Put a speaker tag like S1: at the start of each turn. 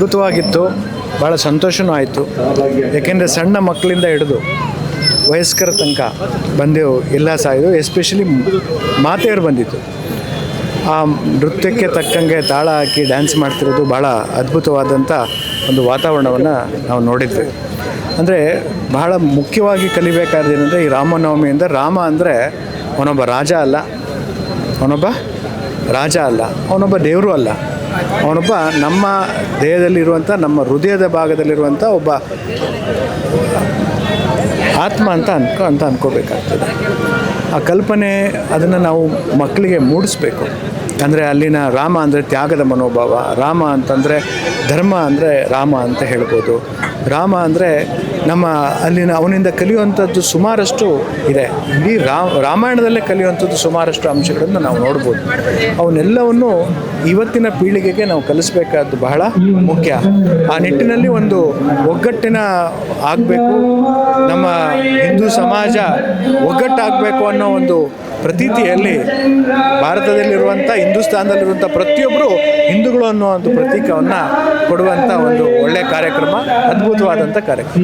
S1: ಅದ್ಭುತವಾಗಿತ್ತು. ಭಾಳ ಸಂತೋಷವೂ ಆಯಿತು. ಏಕೆಂದರೆ ಸಣ್ಣ ಮಕ್ಕಳಿಂದ ಹಿಡಿದು ವಯಸ್ಕರ ತನಕ ಬಂದೆವು ಎಲ್ಲ ಸಾಯಿತು. ಎಸ್ಪೆಷಲಿ ಮಾತೆಯರು ಬಂದಿತ್ತು. ಆ ನೃತ್ಯಕ್ಕೆ ತಕ್ಕಂಗೆ ತಾಳ ಹಾಕಿ ಡ್ಯಾನ್ಸ್ ಮಾಡ್ತಿರೋದು ಭಾಳ ಅದ್ಭುತವಾದಂಥ ಒಂದು ವಾತಾವರಣವನ್ನು ನಾವು ನೋಡಿದ್ವಿ. ಅಂದರೆ ಬಹಳ ಮುಖ್ಯವಾಗಿ ಕಲಿಬೇಕಾದೇನೆಂದರೆ ಈ ರಾಮನವಮಿಯಿಂದ ರಾಮ ಅಂದರೆ ಅವನೊಬ್ಬ ರಾಜ ಅಲ್ಲ, ಅವನೊಬ್ಬ ದೇವರು ಅಲ್ಲ, ಅವನೊಬ್ಬ ನಮ್ಮ ದೇಹದಲ್ಲಿರುವಂಥ, ನಮ್ಮ ಹೃದಯದ ಭಾಗದಲ್ಲಿರುವಂಥ ಒಬ್ಬ ಆತ್ಮ ಅಂತ ಅಂದ್ಕೋಬೇಕಾಗ್ತದೆ. ಆ ಕಲ್ಪನೆ ಅದನ್ನು ನಾವು ಮಕ್ಕಳಿಗೆ ಮೂಡಿಸ್ಬೇಕು. ಅಂದರೆ ಅಲ್ಲಿನ ರಾಮ ಅಂದರೆ ತ್ಯಾಗದ ಮನೋಭಾವ, ರಾಮ ಅಂತಂದರೆ ಧರ್ಮ ಅಂದರೆ ರಾಮ ಅಂತ ಹೇಳ್ಬೋದು. ರಾಮ ಅಂದರೆ ನಮ್ಮ ಅಲ್ಲಿನ ಅವನಿಂದ ಕಲಿಯುವಂಥದ್ದು ಸುಮಾರಷ್ಟು ಇದೆ. ಇಡೀ ರಾಮಾಯಣದಲ್ಲೇ ಕಲಿಯುವಂಥದ್ದು ಸುಮಾರಷ್ಟು ಅಂಶಗಳನ್ನು ನಾವು ನೋಡ್ಬೋದು. ಅವನ್ನೆಲ್ಲವನ್ನು ಇವತ್ತಿನ ಪೀಳಿಗೆಗೆ ನಾವು ಕಲಿಸ್ಬೇಕಾದ್ದು ಬಹಳ ಮುಖ್ಯ. ಆ ನಿಟ್ಟಿನಲ್ಲಿ ಒಂದು ಒಗ್ಗಟ್ಟಿನ ಆಗಬೇಕು, ನಮ್ಮ ಹಿಂದೂ ಸಮಾಜ ಒಗ್ಗಟ್ಟಾಗಬೇಕು ಅನ್ನೋ ಒಂದು ಪ್ರತೀತಿಯಲ್ಲಿ ಭಾರತದಲ್ಲಿರುವಂಥ, ಹಿಂದೂಸ್ತಾನದಲ್ಲಿರುವಂಥ ಪ್ರತಿಯೊಬ್ಬರು ಹಿಂದೂಗಳು ಅನ್ನೋ ಒಂದು ಪ್ರತೀಕವನ್ನು ಕೊಡುವಂಥ ಒಂದು ಒಳ್ಳೆಯ ಕಾರ್ಯಕ್ರಮ, ಅದ್ಭುತವಾದಂಥ ಕಾರ್ಯಕ್ರಮ.